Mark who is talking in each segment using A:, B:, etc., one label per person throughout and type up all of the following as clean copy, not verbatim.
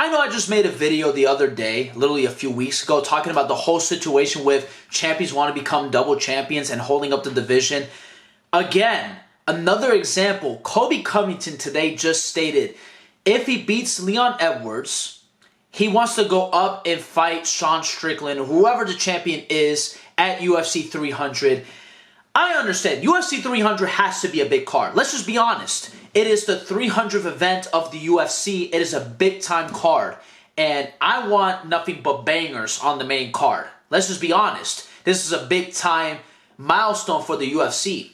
A: I know I just made a video the other day, literally a few weeks ago, talking about the whole situation with champions want to become double champions and holding up the division. Again, another example, Colby Covington today just stated, if he beats Leon Edwards, he wants to go up and fight Sean Strickland, whoever the champion is, at UFC 300. I understand, UFC 300 has to be a big card. Let's just be honest. It is the 300th event of the UFC. It is a big-time card. And I want nothing but bangers on the main card. Let's just be honest. This is a big-time milestone for the UFC.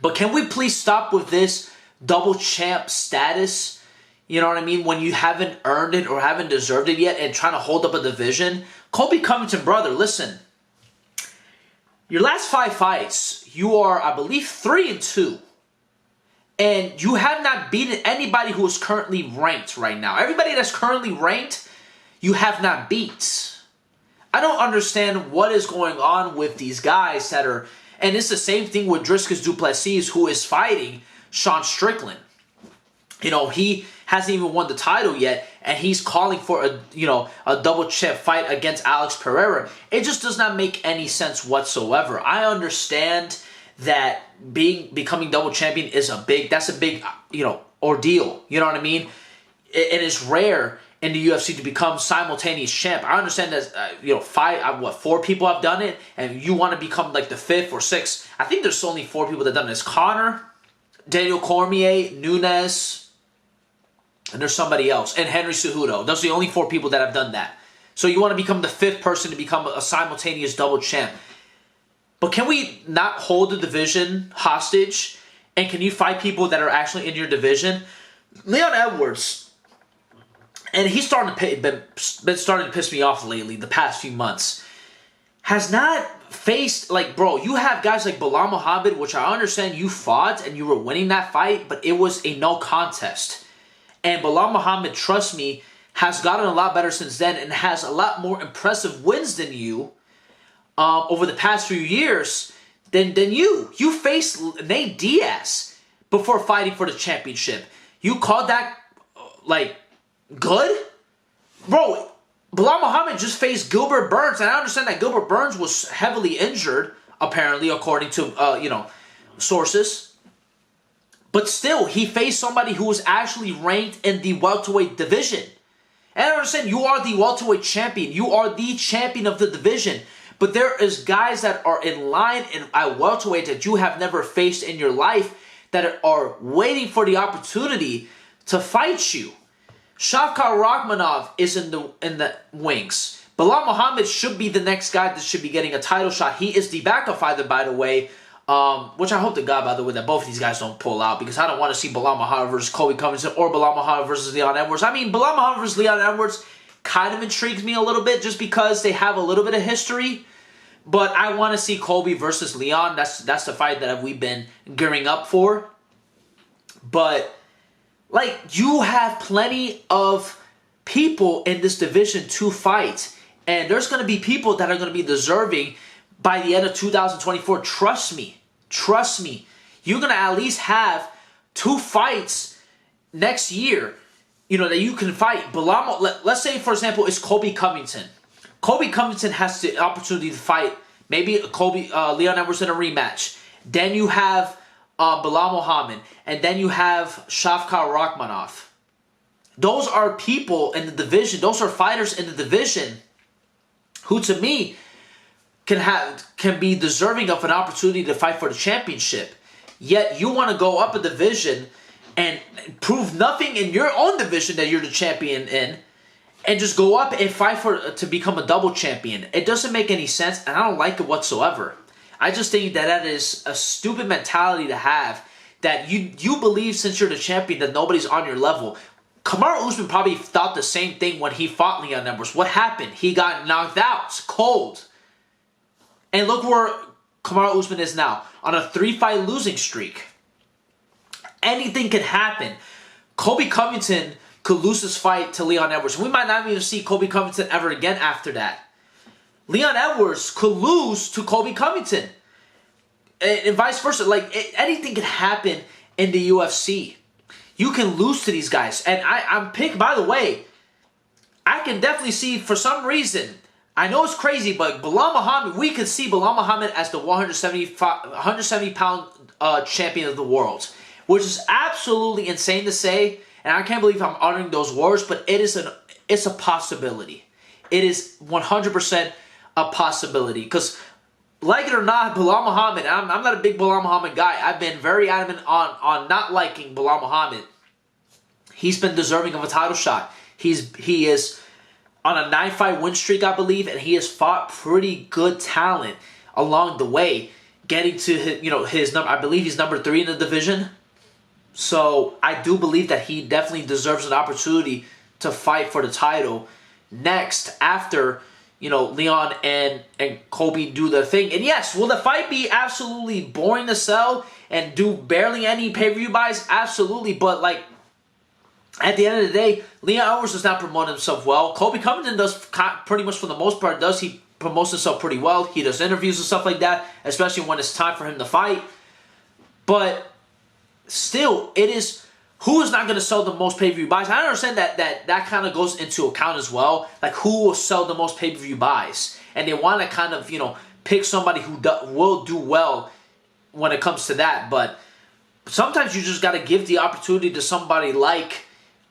A: But can we please stop with this double champ status? You know what I mean? When you haven't earned it or haven't deserved it yet and trying to hold up a division. Colby Covington, brother, listen. Your last 5 fights, you are, I believe, 3-2. And you have not beaten anybody who is currently ranked right now. Everybody that's currently ranked, you have not beat. I don't understand what is going on with these guys that are... And it's the same thing with Dricus du Plessis, who is fighting Sean Strickland. You know, he hasn't even won the title yet, and he's calling for a double champ fight against Alex Pereira. It just does not make any sense whatsoever. I understand that becoming double champion is a big ordeal. You know what I mean? It is rare in the UFC to become simultaneous champ. I understand that 4 people have done it, and you want to become like the 5th or 6th. I think there's only 4 people that have done this: Conor, Daniel Cormier, Nunes, and there's somebody else, and Henry Cejudo. Those are the only 4 people that have done that. So you want to become the 5th person to become a simultaneous double champ. But can we not hold the division hostage? And can you fight people that are actually in your division? Leon Edwards, and he's been starting to piss me off lately, the past few months, has not faced, bro, you have guys like Belal Muhammad, which I understand you fought and you were winning that fight, but it was a no contest. And Belal Muhammad, trust me, has gotten a lot better since then and has a lot more impressive wins than you. Over the past few years than you. You faced Nate Diaz before fighting for the championship. You called that, good? Bro, Belal Muhammad just faced Gilbert Burns, and I understand that Gilbert Burns was heavily injured, apparently, according to, sources. But still, he faced somebody who was actually ranked in the welterweight division. And I understand you are the welterweight champion. You are the champion of the division. But there is guys that are in line at welterweight that you have never faced in your life that are waiting for the opportunity to fight you. Shavkat Rakhmonov is in the wings. Belal Muhammad should be the next guy that should be getting a title shot. He is the backup fighter, by the way, which I hope to God, by the way, that both of these guys don't pull out, because I don't want to see Belal Muhammad versus Colby Covington or Belal Muhammad versus Leon Edwards. I mean, Belal Muhammad versus Leon Edwards kind of intrigues me a little bit just because they have a little bit of history. But I want to see Colby versus Leon. That's the fight that we've been gearing up for. But, you have plenty of people in this division to fight. And there's going to be people that are going to be deserving by the end of 2024. Trust me. Trust me. You're going to at least have 2 fights next year, that you can fight. Let's say, for example, it's Colby Covington. Colby Covington has the opportunity to fight maybe Leon Edwards in a rematch. Then you have Belal Muhammad. And then you have Shavkat Rakhmonov. Those are people in the division. Those are fighters in the division who, to me, can be deserving of an opportunity to fight for the championship. Yet you want to go up a division and prove nothing in your own division that you're the champion in, and just go up and fight to become a double champion. It doesn't make any sense, and I don't like it whatsoever. I just think that is a stupid mentality to have, that you believe since you're the champion that nobody's on your level. Kamaru Usman probably thought the same thing when he fought Leon Edwards. What happened? He got knocked out cold. And look where Kamaru Usman is now, on a 3-fight losing streak. Anything can happen. Colby Covington could lose this fight to Leon Edwards. We might not even see Colby Covington ever again after that. Leon Edwards could lose to Colby Covington. And vice versa. Anything can happen in the UFC. You can lose to these guys. And I'm picked, by the way, I can definitely see, for some reason, I know it's crazy, but Belal Muhammad, we could see Belal Muhammad as the 170-pound champion of the world, which is absolutely insane to say, and I can't believe I'm uttering those words, but it's a possibility. It is 100% a possibility, because like it or not, Belal Muhammad, I'm not a big Belal Muhammad guy. I've been very adamant on not liking Belal Muhammad. He's been deserving of a title shot. He is on a 9-fight win streak, I believe, and he has fought pretty good talent along the way, getting to his number. I believe he's number 3 in the division. So I do believe that he definitely deserves an opportunity to fight for the title next after Leon and Colby do their thing. And yes, will the fight be absolutely boring to sell and do barely any pay-per-view buys? Absolutely, but like, at the end of the day, Leon Edwards does not promote himself well. Colby Covington does pretty much, for the most part, he promotes himself pretty well. He does interviews and stuff like that, especially when it's time for him to fight. But still, it is who is not going to sell the most pay-per-view buys. I understand that kind of goes into account as well, like who will sell the most pay-per-view buys, and they want to kind of pick somebody who will do well when it comes to that. But sometimes you just got to give the opportunity to somebody like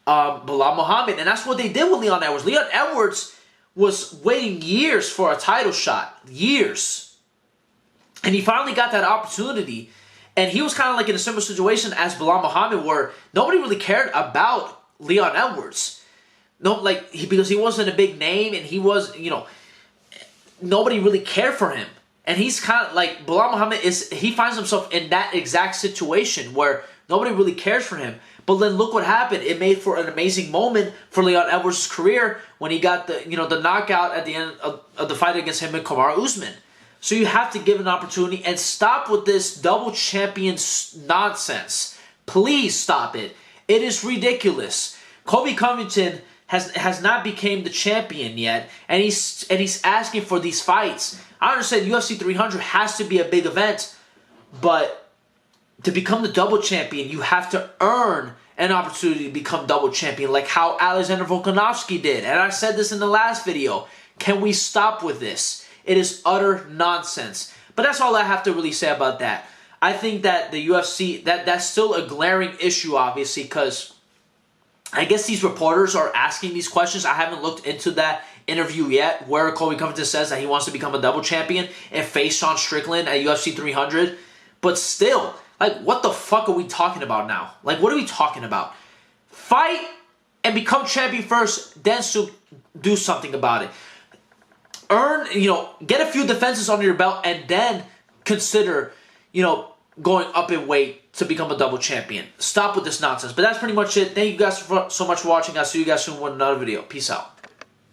A: Belal Muhammad, and that's what they did with Leon Edwards. Leon Edwards was waiting years for a title shot, years, and he finally got that opportunity. And he was kind of like in a similar situation as Belal Muhammad, where nobody really cared about Leon Edwards. Because he wasn't a big name, and he was, nobody really cared for him. And he's kind of like, Belal Muhammad he finds himself in that exact situation where nobody really cares for him. But then look what happened. It made for an amazing moment for Leon Edwards' career when he got the knockout at the end of the fight against him and Kamaru Usman. So you have to give an opportunity and stop with this double champion nonsense. Please stop it. It is ridiculous. Colby Covington has not became the champion yet, and he's asking for these fights. I understand UFC 300 has to be a big event, but to become the double champion, you have to earn an opportunity to become double champion, like how Alexander Volkanovski did. And I said this in the last video. Can we stop with this? It is utter nonsense. But that's all I have to really say about that. I think that the UFC, that's still a glaring issue, obviously, because I guess these reporters are asking these questions. I haven't looked into that interview yet where Colby Covington says that he wants to become a double champion and face Sean Strickland at UFC 300. But still, like, what the fuck are we talking about now? Like, what are we talking about? Fight and become champion first, then do something about it. Earn, get a few defenses under your belt, and then consider, going up in weight to become a double champion. Stop with this nonsense. But that's pretty much it. Thank you guys so much for watching. I'll see you guys soon with another video. Peace out.